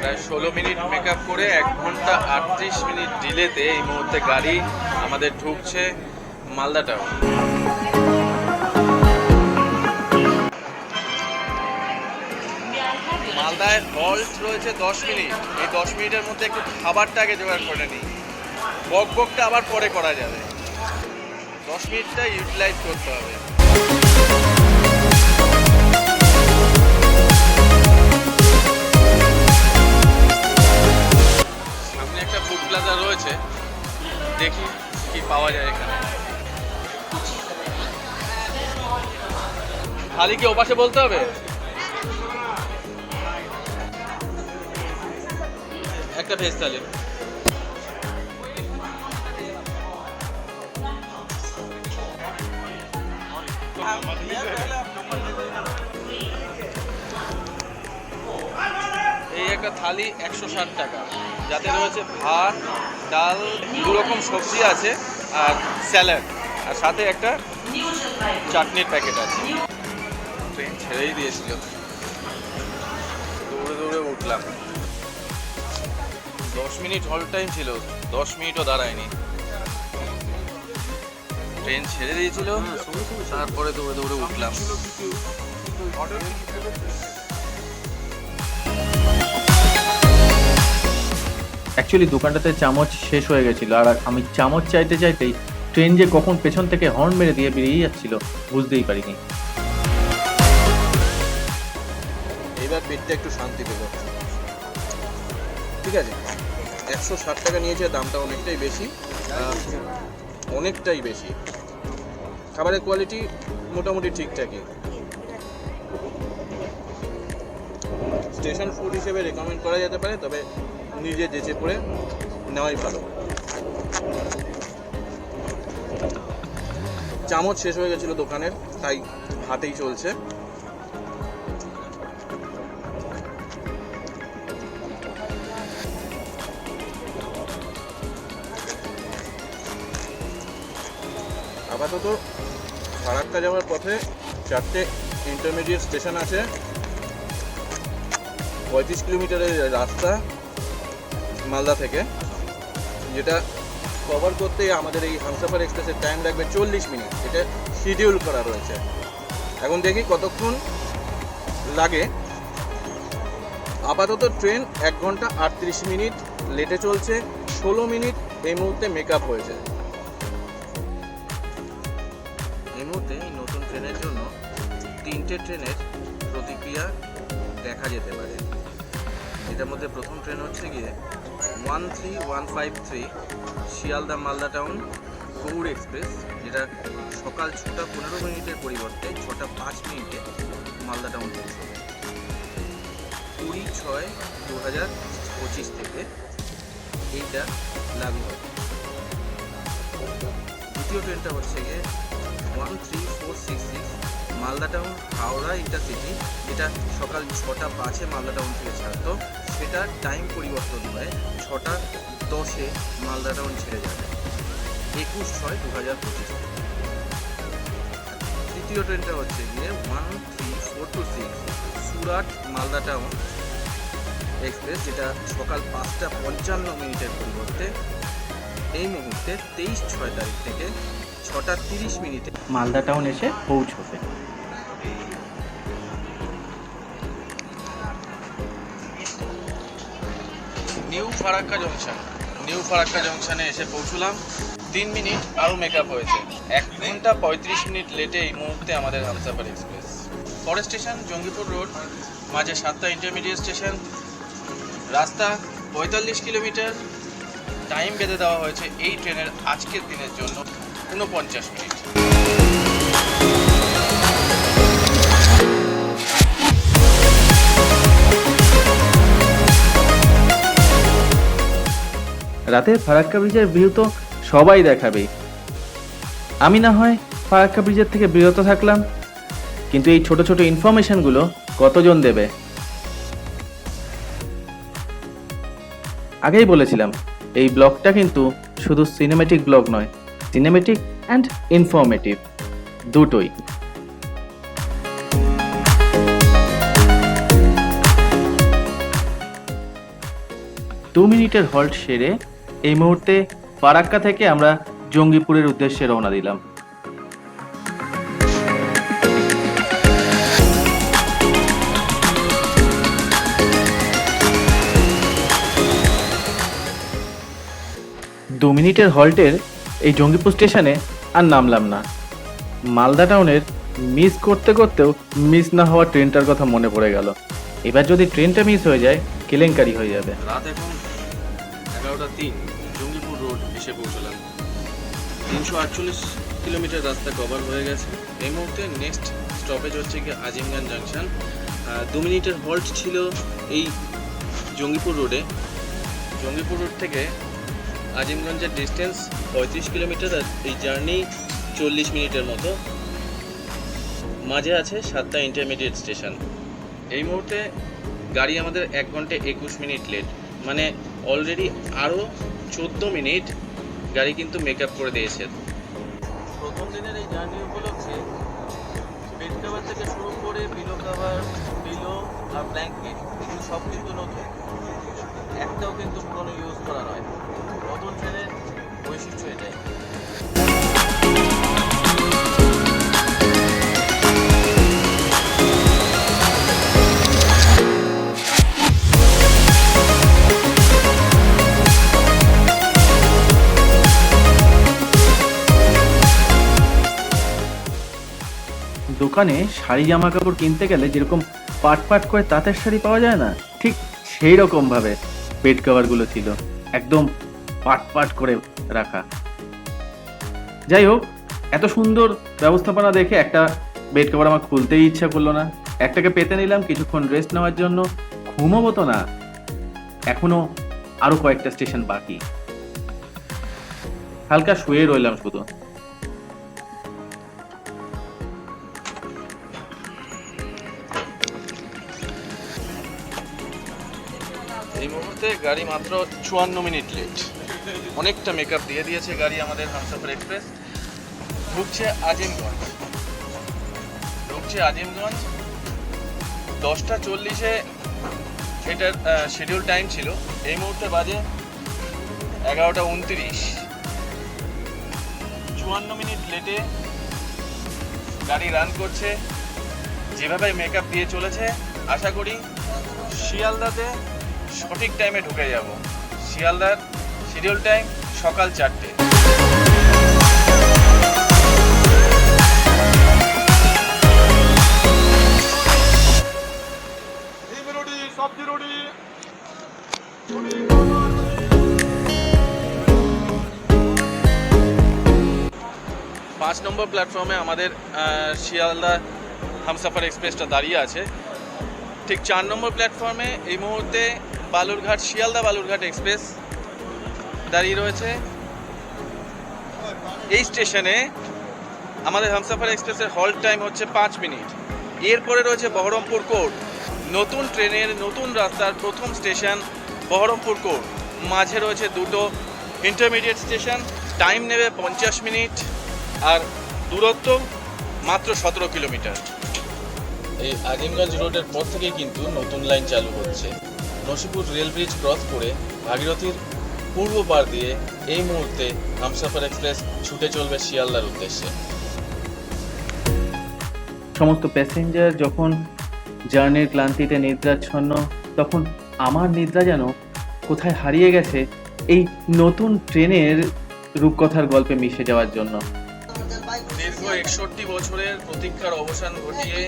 Speaker 2: প্রায় 16 মিনিট মেকআপ করে 1 ঘন্টা 38 মিনিট ডিলেতে এই মুহূর্তে গাড়ি আমাদের ঢুকছে মালদা টাউন। মালদায় হল্ট রয়েছে 10 মিনিট। এই 10 মিনিটের মধ্যে একটু খাবারটা আগে জোগাড় করে নিই, বকবকটা আবার পরে করা যাবে। 10 মিনিটটা ইউটিলাইজ করতে হবে। সামনে একটা ফুড প্লাজা রয়েছে, দেখি কি পাওয়া যায় এখানে। খালি কি ওপাশে বলতে হবে? একটা ভেজ থালি। এই একটা থালি 160 টাকা, যাতে রয়েছে ভাত, ডাল, 2 রকম সবজি আছে আর স্যালাড, আর সাথে একটা চাটনির প্যাকেট আছে। ট্রেন ছেড়েই দিয়েছিল, দৌড়ে দৌড়ে উঠলাম। 10 মিনিট হল্ট টাইম ছিল, 10 মিনিটও দাঁড়ায়নি। ট্রেন ছেড়ে দিয়েছিল, তারপরে দৌড়ে দৌড়ে উঠলাম।
Speaker 1: অ্যাকচুয়ালি দোকানটাতে চামচ শেষ হয়ে গেছিলো, আর আমি চামচ চাইতে চাইতেই ট্রেন যে কখন পেছন থেকে হর্ন মেরে দিয়ে বেরিয়ে যাচ্ছিল বুঝতেই পারিনি।
Speaker 3: এবার পেটটা একটু শান্তি পেল। ঠিক আছে, 160 টাকা নিয়েছে, দামটা অনেকটাই বেশি, অনেকটাই বেশি। খাবারের কোয়ালিটি মোটামুটি ঠিকঠাকই। স্টেশন ফুড হিসেবে রেকমেন্ড করা যেতে পারে, তবে নিজে যেচে পড়ে নেওয়াই ভালো। চামচ শেষ হয়ে গেছিলো দোকানের, তাই হাতেই চলছে। আপাতত ফারাক্কা যাওয়ার পথে 4টে ইন্টারমিডিয়েট স্টেশন আছে, 35 কিলোমিটারের রাস্তা মালদা থেকে, যেটা কভার করতে আমাদের এই হামসাফার এক্সপ্রেসের টাইম লাগবে 40 মিনিট। এটা শিডিউল করা রয়েছে। এখন দেখি কতক্ষণ লাগে। আপাতত ট্রেন 1 ঘন্টা 38 মিনিট লেটে চলছে, 16 মিনিট এই মুহূর্তে মেকআপ হয়েছে। এই মুহূর্তে এই নতুন ট্রেনের জন্য 3টে ট্রেনের প্রতিক্রিয়া দেখা যেতে পারে। এটার মধ্যে প্রথম ট্রেন হচ্ছে গিয়ে 13153 শিয়ালদা মালদা টাউন গৌড় এক্সপ্রেস, যেটা সকাল 6টা 15 মিনিটের পরিবর্তে 6টা 5 মিনিটে মালদা টাউন পৌঁছবে। 20/6/2025 থেকে এইটা লাগু হবে। দ্বিতীয় ট্রেনটা হচ্ছে গিয়ে 13466 মালদা টাউন হাওড়া ইন্টারসিটি, যেটা সকাল 6টা 5-এ মালদা টাউন থেকে ছাড়তো, সেটার টাইম পরিবর্তন হয়ে 6টা 10-এ মালদা টাউন ছেড়ে যাবে 21/6/2025। তৃতীয় ট্রেনটা হচ্ছে গিয়ে 13426 সুরাট মালদা টাউন এক্সপ্রেস, যেটা সকাল 5টা 55 মিনিটের পরিবর্তে এই মুহূর্তে 23/6 তারিখ থেকে 6টা 30 মিনিটে
Speaker 1: মালদা টাউন এসে পৌঁছবে।
Speaker 2: নিউ ফারাক্কা জংশনে এসে পৌঁছলাম। 3 মিনিট আরও মেকআপ হয়েছে। 1 ঘন্টা 35 মিনিট লেটে এই মুহূর্তে আমাদের হামসাফার এক্সপ্রেস। পরের স্টেশন জঙ্গিপুর রোড, মাঝে 7টা ইন্টারমিডিয়েট স্টেশন, রাস্তা 45 কিলোমিটার। টাইম বেঁধে দেওয়া হয়েছে এই ট্রেনের আজকের দিনের জন্য 49 মিনিট।
Speaker 1: রাতে ফারাক্কা ব্রিজের ভিউ তো সবাই দেখাবে, আমি না হয় ফারাক্কা ব্রিজের থেকে বিরত থাকলাম, কিন্তু এই ছোট ছোট ইনফরমেশনগুলো কতজন দেবে? আগেই বলেছিলাম এই ব্লগটা কিন্তু শুধু সিনেমেটিক ব্লগ নয়, সিনেমেটিক অ্যান্ড ইনফরমেটিভ দুটোই। 2 মিনিটের হল্ট সেরে এই মুহূর্তে ফারাক্কা থেকে আমরা জঙ্গিপুরের উদ্দেশ্যে রওনা দিলাম। দু মিনিটের হল্টের এই জঙ্গিপুর স্টেশনে আর নামলাম না। মালদা টাউনের মিস করতে করতেও মিস না হওয়া ট্রেনটার কথা মনে পড়ে গেল। এবার যদি ট্রেনটা মিস হয়ে যায় কেলেঙ্কারি হয়ে যাবে।
Speaker 2: রাত এখন 11:03, জঙ্গিপুর রোড এসে পৌঁছলাম। 348 কিলোমিটার রাস্তা কভার হয়ে গেছে। এই মুহূর্তে নেক্সট স্টপেজ হচ্ছে কি আজিমগঞ্জ জাংশন। 2 মিনিটের হল্ট ছিল এই জঙ্গিপুর রোডে। জঙ্গিপুর রোড থেকে আজিমগঞ্জের ডিস্টেন্স 35 কিলোমিটার, আর এই জার্নি 40 মিনিটের মতো। মাঝে আছে 7টা ইন্টারমিডিয়েট স্টেশন। এই মুহূর্তে গাড়ি আমাদের 1 ঘন্টা 21 মিনিট লেট, মানে অলরেডি আরও 14 মিনিট গাড়ি কিন্তু মেকআপ করে দিয়েছে। প্রথম দিনের এই জার্নি উপলক্ষে বেড কাভার থেকে শুরু করে পিলো কাভার, পিলো আর ব্ল্যাঙ্কেট এগুলো সব কিন্তু নতুন, একটাও কিন্তু পুরনো ইউজ করা নয়। নতুন ট্রেনের বৈশিষ্ট্য এটাই।
Speaker 1: দোকানে শাড়ি জামা কাপড় কিনতে গেলে যেরকম পাট পাট করে তাঁতের শাড়ি পাওয়া যায় না, ঠিক সেই রকম ভাবে বেড কভারগুলো ছিল, একদম পাট পাট করে রাখা। যাই হোক, এত সুন্দর ব্যবস্থাপনা দেখে একটা বেড কভার আমার খুলতেই ইচ্ছা করলো না। একটাকে পেতে নিলাম কিছুক্ষণ রেস্ট নেওয়ার জন্য। ঘুমাবো তো না, এখনো আরো কয়েকটা স্টেশন বাকি। হালকা শুয়ে রইলাম শুধু।
Speaker 2: এই মুহূর্তে গাড়ি মাত্র 54 মিনিট লেট। অনেকটা মেকআপ দিয়ে দিয়েছে গাড়ি আমাদের হামসফর এক্সপ্রেস। ঢুকছে আজিমগঞ্জ। 10টা 40-এ এটার শিডিউল টাইম ছিল। এই মুহূর্তে বাজে 11টা 29। 54 মিনিট লেটে গাড়ি রান করছে। যেভাবে মেকআপ দিয়ে চলেছে, আশা করি শিয়ালদাতে সঠিক টাইমে ঢুকে যাব। শিয়ালদার শিডিউল টাইম সকাল 4টে। পাঁচ নম্বর প্ল্যাটফর্মে আমাদের শিয়ালদা হামসফর এক্সপ্রেসটা দাঁড়িয়ে আছে। ঠিক 4 নম্বর প্ল্যাটফর্মে এই মুহূর্তে বালুরঘাট শিয়ালদা বালুরঘাট এক্সপ্রেস দাঁড়িয়ে রয়েছে। এই স্টেশনে আমাদের হামসফর এক্সপ্রেসের হল্ট টাইম হচ্ছে 5 মিনিট। এরপরে রয়েছে বহরমপুর কোর্ট। নতুন ট্রেনের নতুন রাস্তার প্রথম স্টেশন বহরমপুর কোর্ট। মাঝে রয়েছে দুটো ইন্টারমিডিয়েট স্টেশন। টাইম নেবে 50 মিনিট আর দূরত্ব মাত্র 17 কিলোমিটার। এই আজিমগঞ্জ রোডের পর থেকে কিন্তু নতুন লাইন চালু হচ্ছে। নসিপুর রেল ব্রিজ ক্রস করে ভাগীরথীর পূর্ব পার দিয়ে এই মুহূর্তে হামসফর এক্সপ্রেস ছুটে চলবে শিয়ালদার উদ্দেশ্যে।
Speaker 1: সমস্ত প্যাসেঞ্জার যখন জার্নির ক্লান্তিতে নিদ্রাচ্ছন্ন, তখন আমার নিদ্রা যেন কোথায় হারিয়ে গেছে এই নতুন ট্রেনের রূপকথার গল্পে মিশে যাওয়ার জন্য।
Speaker 2: দীর্ঘ 61 বছরের প্রতীক্ষার অবসান ঘটিয়ে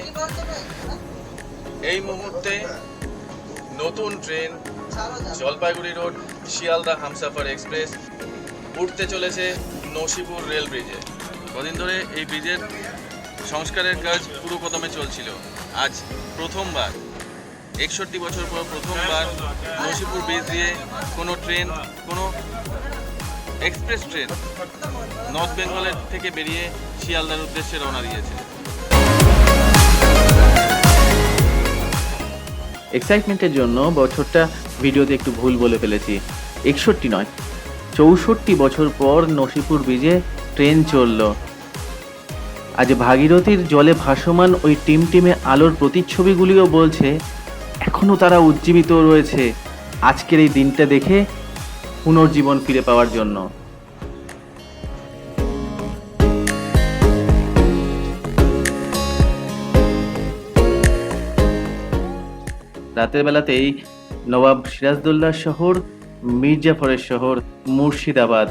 Speaker 2: এই মুহূর্তে নতুন train Jalpaiguri road Sealdah Humsafar express উঠতে চলেছে নসিপুর রেল ব্রিজে। কদিন ধরে এই ব্রিজের সংস্কারের কাজ পুরো কদমে চলছিল। আজ প্রথমবার 61 বছর পর প্রথমবার নসিপুর ব্রিজ দিয়ে কোনো ট্রেন, কোনো এক্সপ্রেস ট্রেন নর্থ বেঙ্গলের থেকে বেরিয়ে শিয়ালদার উদ্দেশ্যে রওনা দিয়েছে।
Speaker 1: এক্সাইটমেন্টের জন্য বছরটা ভিডিওতে একটু ভুল বলে ফেলেছি। 61 নয়, 64 বছর পর নসিপুর ব্রিজে ট্রেন চলল। আজ ভাগীরথীর জলে ভাসমান ওই টিমটিমে আলোর প্রতিচ্ছবিগুলিও বলছে এখনো তারা উজ্জীবিত রয়েছে আজকের এই দিনটা দেখে পুনর্জীবন ফিরে পাওয়ার জন্য। রাতের বেলাতেই নবাব সিরাজদৌল্লার শহর, মির্জাফরের শহর মুর্শিদাবাদ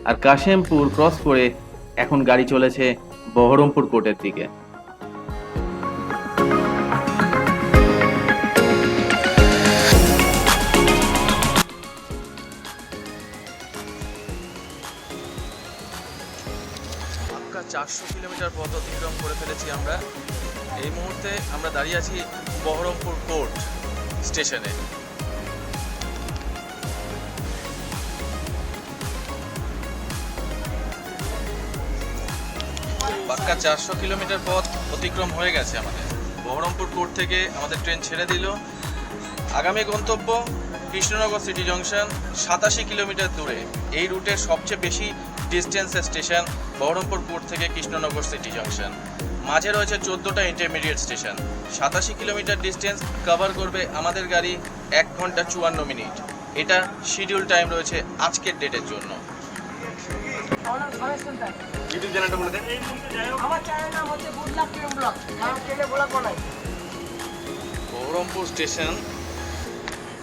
Speaker 1: আর কাশেমপুর ক্রস করে এখন গাড়ি চলেছে বহরমপুর কোর্টের দিকে।
Speaker 2: পাক্কা 400 কিলোমিটার পথ অতিক্রম করে ফেলেছি আমরা। এই মুহূর্তে আমরা দাঁড়িয়ে আছি বহরমপুর কোর্ট স্টেশনে। পাক্কা 400 কিলোমিটার পথ অতিক্রম হয়ে গেছে আমাদের। বহরমপুর কোর্ট থেকে আমাদের ট্রেন ছেড়ে দিল। আগামী গন্তব্য কৃষ্ণনগর সিটি জংশন, 87 কিলোমিটার দূরে। এই রুটের সবচেয়ে বেশি ডিস্টেন্সের স্টেশন বহরমপুর কোর্ট থেকে কৃষ্ণনগর সিটি জংশন। মাঝে রয়েছে 14টা intermediate station. 87 kilometre distance cover করবে আমাদের গাড়ি 1 ঘন্টা 54 মিনিট। এটা শিডিউল টাইম রয়েছে আজকের ডেটের জন্য। ইউটিউব চ্যানেলটা বলে দেন।
Speaker 4: আমার চ্যানেলের নাম হচ্ছে বুদলাক প্রেম ব্লগ। আমার চ্যানেলে বলা কোনায়।
Speaker 2: বহরমপুর স্টেশন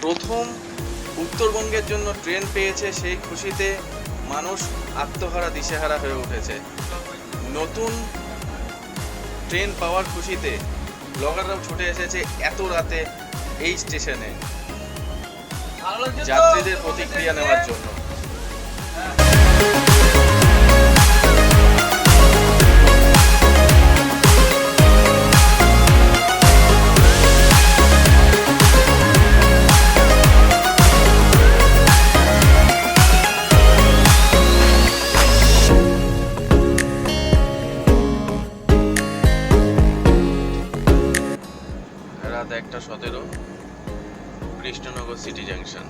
Speaker 2: প্রথম উত্তরবঙ্গের জন্য ট্রেন পেয়েছে, সেই খুশিতে মানুষ আত্মহারা দিশেহারা হয়ে উঠেছে। নতুন ট্রেন পাওয়ার খুশিতে ব্লগাররাও ছুটে এসেছে এত রাতে এই স্টেশনে যাত্রীদের প্রতিক্রিয়া নেওয়ার জন্য। রাত 1:17, Krishnanagar city junction.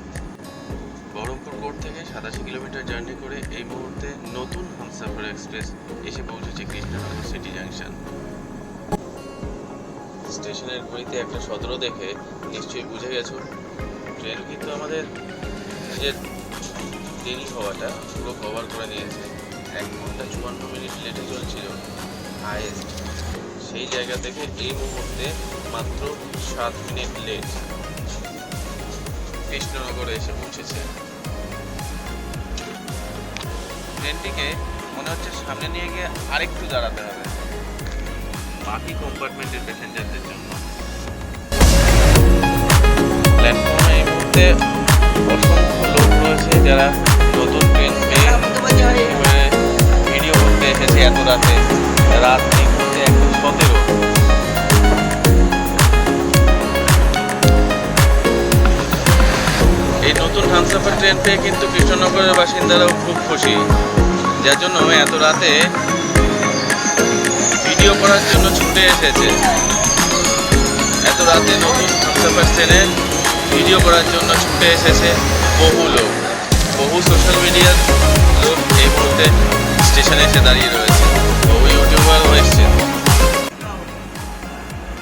Speaker 2: Baharampur court থেকে 87 কিলোমিটার জার্নি করে এই মুহূর্তে নতুন হামসাফার এক্সপ্রেস এসে পৌঁছেছে কৃষ্ণনগর সিটি জাংশন। স্টেশনের ঘড়িতে 1:17 দেখে নিশ্চয়ই বুঝে গেছো ট্রেন কিন্তু আমাদের নিজের দেরি হওয়াটা পুরো কভার করে নিয়েছে। 1 ঘন্টা 54 মিনিট লেটে চলছিল হাইয়েস্ট, সেই জায়গা থেকে এই মুহূর্তে মাত্র 7 মিনিট লেট কৃষ্ণনগরে এসে পৌঁছেছে। ট্রেনটিকে মনে হচ্ছে সামনে নিয়ে গিয়ে আরেকটু দাঁড়াতে হবে বাকি কম্পার্টমেন্টের প্যাসেঞ্জারদের জন্য। প্ল্যাটফর্মে এই মুহূর্তে অসংখ্য লোক রয়েছে যারা নতুন ট্রেন পেয়ে ভিডিও করতে এসেছে এত রাতে। রাত এই মুহূর্তে 1:17। এই নতুন হামসাফার ট্রেন পেয়ে কিন্তু কৃষ্ণনগরের বাসিন্দারাও খুব খুশি, যার জন্য এত রাতে ভিডিও করার জন্য ছুটে এসেছে। এত রাতে নতুন হামসাফার ট্রেনে ভিডিও করার জন্য ছুটে এসেছে বহু লোক, বহু সোশ্যাল মিডিয়ার লোক এই মুহূর্তে স্টেশনে এসে দাঁড়িয়ে রয়েছে, বহু ইউটিউবারও এসছে।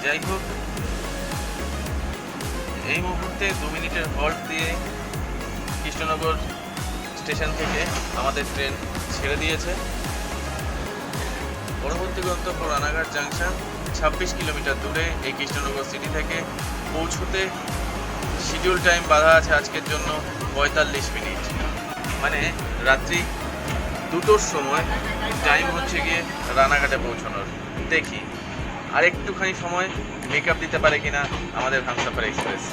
Speaker 2: যাই হোক, এই মুহূর্তে 2 মিনিটের হল্ট দিয়ে কৃষ্ণনগর স্টেশন থেকে আমাদের ট্রেন ছেড়ে দিয়েছে। পরবর্তী গন্তব্য রানাঘাট জাংশন, 26 কিলোমিটার দূরে। এই কৃষ্ণনগর সিটি থেকে পৌঁছতে শিডিউল টাইম বাঁধা আছে আজকের জন্য 45 মিনিট, মানে রাত্রি 2টোর সময় টাইম হচ্ছে গিয়ে রানাঘাটে পৌঁছানোর। দেখি আর একটুখানি সময় মেকআপ দিতে পারে কিনা আমাদের হামসাফার এক্সপ্রেস।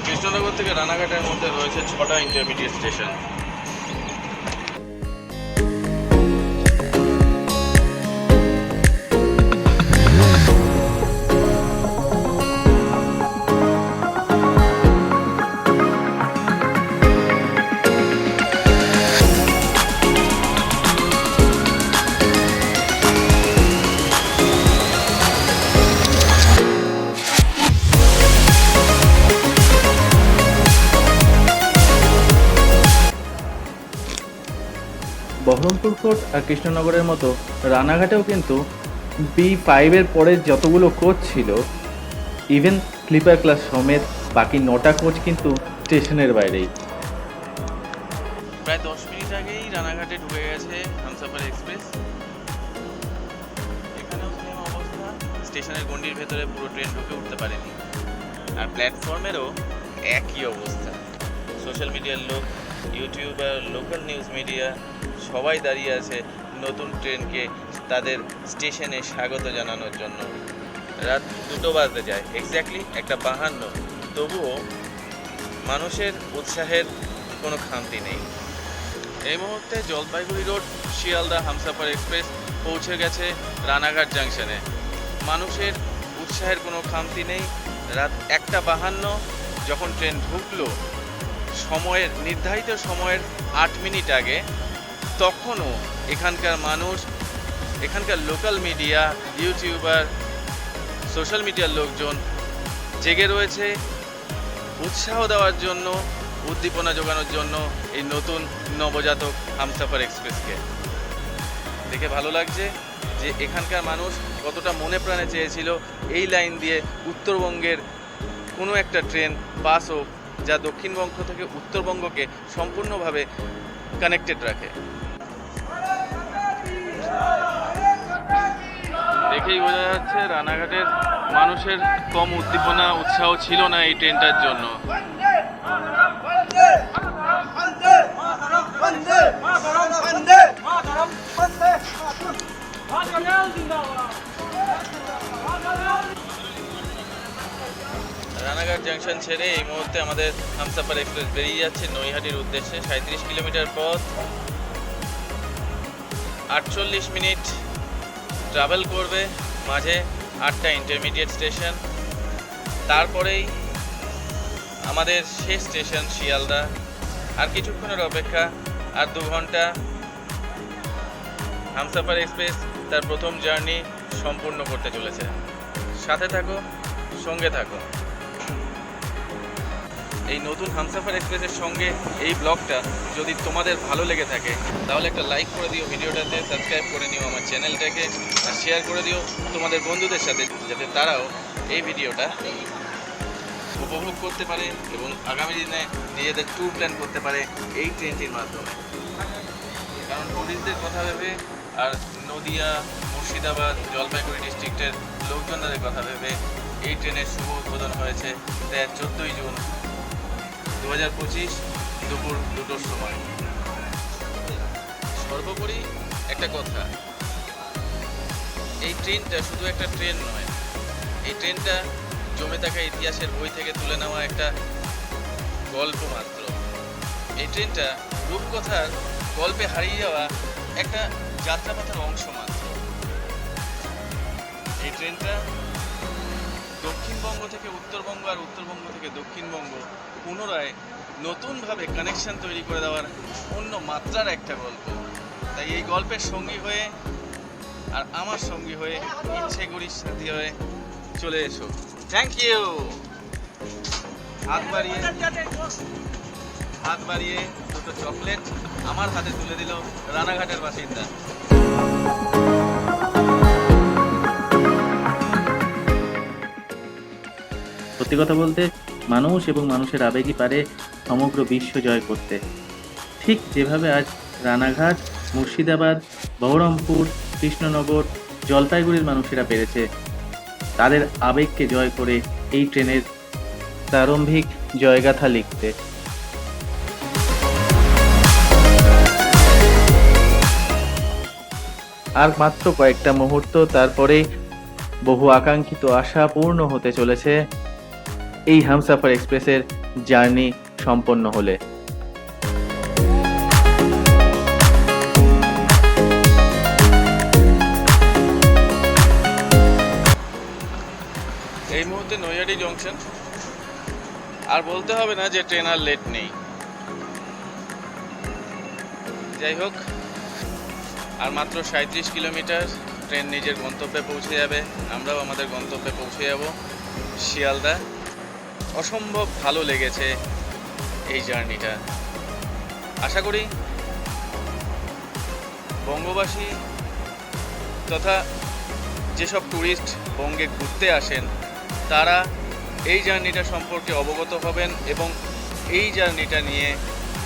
Speaker 2: কৃষ্ণনগর থেকে রানাঘাটের মধ্যে রয়েছে 6টা ইন্টারমিডিয়েট স্টেশন।
Speaker 1: বহরমপুর কোচ আর কৃষ্ণনগরের মতো রানাঘাটেও কিন্তু B5-এর পরে যতগুলো কোচ ছিল, ইভেন স্লিপার ক্লাস সমেত বাকি 9টা কোচ কিন্তু স্টেশনের বাইরেই।
Speaker 2: প্রায় 10 মিনিট আগেই রানাঘাটে ঢুকে গেছে হামসাফার এক্সপ্রেস। এখানেও সেম অবস্থা, স্টেশনের গণ্ডির ভেতরে পুরো ট্রেন ঢুকে উঠতে পারেনি। আর প্ল্যাটফর্মেরও একই অবস্থা। সোশ্যাল মিডিয়ার লোক, ইউটিউবার, লোকাল নিউজ মিডিয়া সবাই দাঁড়িয়ে আছে নতুন ট্রেনকে তাদের স্টেশনে স্বাগত জানানোর জন্য। রাত 2টো বাজতে যায়, এক্স্যাক্টলি 1:52। তবুও মানুষের উৎসাহের কোনো খামতি নেই। এই মুহূর্তে জলপাইগুড়ি রোড শিয়ালদা হামসাফার এক্সপ্রেস পৌঁছে গেছে রানাঘাট জাংশনে। মানুষের উৎসাহের কোনো খামতি নেই। রাত 1:52 যখন ট্রেন ঢুকলো, সময়ের নির্ধারিত সময়ের 8 মিনিট আগে, তখনও এখানকার মানুষ, এখানকার লোকাল মিডিয়া, ইউটিউবার, সোশ্যাল মিডিয়ার লোকজন জেগে রয়েছে উৎসাহ দেওয়ার জন্য, উদ্দীপনা যোগানোর জন্য এই নতুন নবজাতক হামসাফার এক্সপ্রেসকে। দেখে ভালো লাগছে যে এখানকার মানুষ কতটা মনে প্রাণে চেয়েছিল এই লাইন দিয়ে উত্তরবঙ্গের কোনো একটা ট্রেন পাস হোক, যা দক্ষিণবঙ্গ থেকে উত্তরবঙ্গকে সম্পূর্ণভাবে কানেক্টেড রাখে। দেখেই বোঝা যাচ্ছে রানাঘাটের মানুষের কম উদ্দীপনা, উৎসাহ ছিল না এই ট্রেনটার জন্য।
Speaker 4: বন্দে
Speaker 2: রানাঘাট জাংশন ছেড়ে এই মুহূর্তে আমাদের হামসাফার এক্সপ্রেস বেরিয়ে যাচ্ছে নৈহাটির উদ্দেশ্যে। 37 কিলোমিটার পথ, 48 মিনিট ট্রাভেল করবে, মাঝে 8টা ইন্টারমিডিয়েট স্টেশন। তারপরেই আমাদের শেষ স্টেশন শিয়ালদা। আর কিছুক্ষণের অপেক্ষা, আর 2 ঘন্টা হামসাফার এক্সপ্রেস তার প্রথম জার্নি সম্পূর্ণ করতে চলেছে। সাথে থাকো, সঙ্গে থাকো। এই নতুন হামসাফার এক্সপ্রেসের সঙ্গে এই ব্লগটা যদি তোমাদের ভালো লেগে থাকে তাহলে একটা লাইক করে দিও ভিডিওটাতে, সাবস্ক্রাইব করে নিও আমার চ্যানেলটাকে, আর শেয়ার করে দিও তোমাদের বন্ধুদের সাথে, যাতে তারাও এই ভিডিওটা উপভোগ করতে পারে এবং আগামী দিনে নিজেদের ট্যুর প্ল্যান করতে পারে এই ট্রেনটির মাধ্যমে। কারণ টুরিস্টদের কথা ভেবে আর নদিয়া, মুর্শিদাবাদ, জলপাইগুড়ি ডিস্ট্রিক্টের লোকজনদের কথা ভেবে এই ট্রেনের শুভ উদ্বোধন হয়েছে 14ই জুন 2025 দুপুর 2টোর সময়। সর্বোপরি একটা কথা, এই ট্রেনটা শুধু একটা ট্রেন নয়, এই ট্রেনটা জমে থাকা ইতিহাসের বই থেকে তুলে নেওয়া একটা গল্প মাত্র। এই ট্রেনটা রূপকথার গল্পে হারিয়ে যাওয়া একটা যাত্রাপথের অংশ মাত্র। এই ট্রেনটা দক্ষিণবঙ্গ থেকে উত্তরবঙ্গ আর উত্তরবঙ্গ থেকে দক্ষিণবঙ্গ পুনরায় নতুনভাবে কানেকশন তৈরি করে দেওয়ার অন্য মাত্রার একটা গল্প। তাই এই গল্পের সঙ্গী হয়ে আর আমার সঙ্গী হয়ে ইচ্ছেগুড়ির সাথী হয়ে চলে এসো। Thank you. হাত বাড়িয়ে দুটো চকলেট আমার হাতে তুলে দিল রানাঘাটের বাসিন্দা।
Speaker 5: সত্যি কথা বলতে, মানুষ এবং মানুষের আবেগই পারে সমগ্র বিশ্ব জয় করতে। ঠিক যেভাবে আজ রানাঘাট, মুর্শিদাবাদ, বহরমপুর, কৃষ্ণনগর, জলপাইগুড়ির মানুষেরা পেরেছে তাদের আবেগকে জয় করে এই ট্রেনের প্রারম্ভিক জয়গাথা লিখতে। আর মাত্র কয়েকটা মুহূর্ত, তারপরেই বহু আকাঙ্ক্ষিত আশা পূর্ণ হতে চলেছে এই হামসাফার এক্সপ্রেসের জার্নি সম্পন্ন হলে।
Speaker 2: এই মুহূর্তে নৈহাটি জংশন, আর বলতে হবে না যে ট্রেন আর লেট নেই। যাই হোক, আর মাত্র 37 কিলোমিটার, ট্রেন নিজের গন্তব্যে পৌঁছে যাবে, আমরাও আমাদের গন্তব্যে পৌঁছে যাব শিয়ালদা। অসম্ভব ভালো লেগেছে এই জার্নিটা। আশা করি বঙ্গবাসী তথা যেসব ট্যুরিস্ট বঙ্গে ঘুরতে আসেন তারা এই জার্নিটা সম্পর্কে অবগত হবেন এবং এই জার্নিটা নিয়ে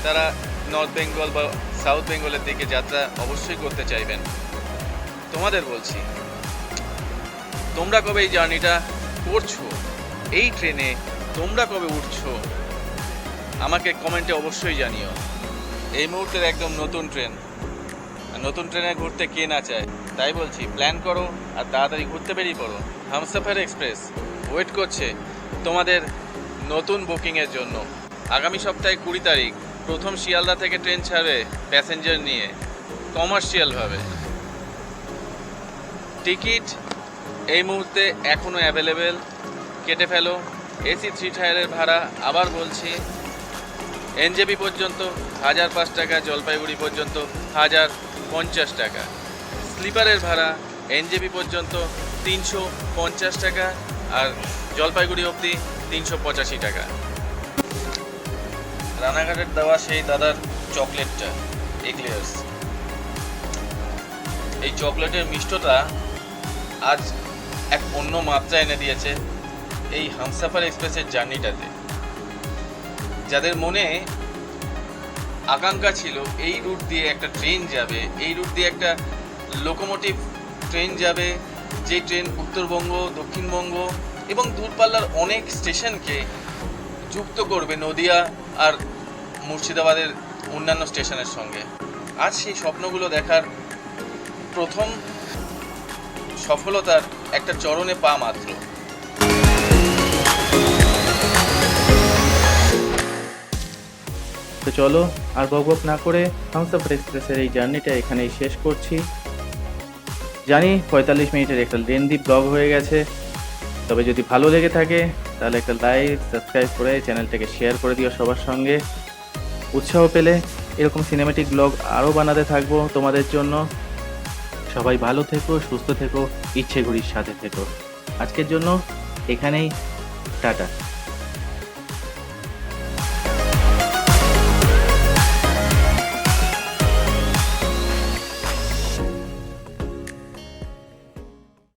Speaker 2: তারা নর্থ বেঙ্গল বা সাউথ বেঙ্গলের দিকে যাত্রা অবশ্যই করতে চাইবেন। তোমাদের বলছি, তোমরা কবে এই জার্নিটা করছো, এই ট্রেনে তোমরা কবে উঠছো, আমাকে কমেন্টে অবশ্যই জানিও। এই মুহূর্তের একদম নতুন ট্রেন, নতুন ট্রেনে ঘুরতে কে না চায়। তাই বলছি, প্ল্যান করো আর তাড়াতাড়ি ঘুরতে বেরিয়ে পড়ো। হামসাফার এক্সপ্রেস ওয়েট করছে তোমাদের নতুন বুকিংয়ের জন্য। আগামী সপ্তাহে 20 তারিখ প্রথম শিয়ালদা থেকে ট্রেন ছাড়বে প্যাসেঞ্জার নিয়ে, কমার্শিয়ালভাবে। টিকিট এই মুহূর্তে এখনও অ্যাভেলেবেল, কেটে ফেলো। এসি 3 টায়ারের ভাড়া আবার বলছি এনজেপি পর্যন্ত 1005 টাকা, জলপাইগুড়ি পর্যন্ত 1050 টাকা। স্লিপারের ভাড়া এনজেপি পর্যন্ত 350 টাকা আর জলপাইগুড়ি অবধি 385 টাকা। রানাঘাটের দেওয়া সেই দাদার চকলেটটা, এক্লেয়ার্স, এই চকলেটের মিষ্টতা আজ এক অন্য মাত্রা এনে দিয়েছে এই হামসাফার এক্সপ্রেসের জার্নিটাতে। যাদের মনে আকাঙ্ক্ষা ছিল এই রুট দিয়ে একটা ট্রেন যাবে, এই রুট দিয়ে একটা লোকোমোটিভ ট্রেন যাবে, যে ট্রেন উত্তরবঙ্গ, দক্ষিণবঙ্গ এবং দূরপাল্লার অনেক স্টেশনকে যুক্ত করবে নদিয়া আর মুর্শিদাবাদের অন্যান্য স্টেশনের সঙ্গে, আজ সেই স্বপ্নগুলো দেখার প্রথম সফলতার একটা চরণে পা মাত্র।
Speaker 1: তো চলো আর বকবক না করে হামসফর এক্সপ্রেসের এই জার্নিটা এখানেই শেষ করছি। জানি 45 মিনিটের একটা লেন্দি ব্লগ হয়ে গেছে, তবে যদি ভালো লেগে থাকে তাহলে একটা লাইক সাবস্ক্রাইব করে চ্যানেলটাকে শেয়ার করে দিও সবার সঙ্গে। উৎসাহ পেলে এরকম সিনেমেটিক ব্লগ আরও বানাতে থাকবো তোমাদের জন্য। সবাই ভালো থেকো, সুস্থ থেকো, ইচ্ছে ঘুরির সাথে থেকো। আজকের জন্য এখানেই টাটা।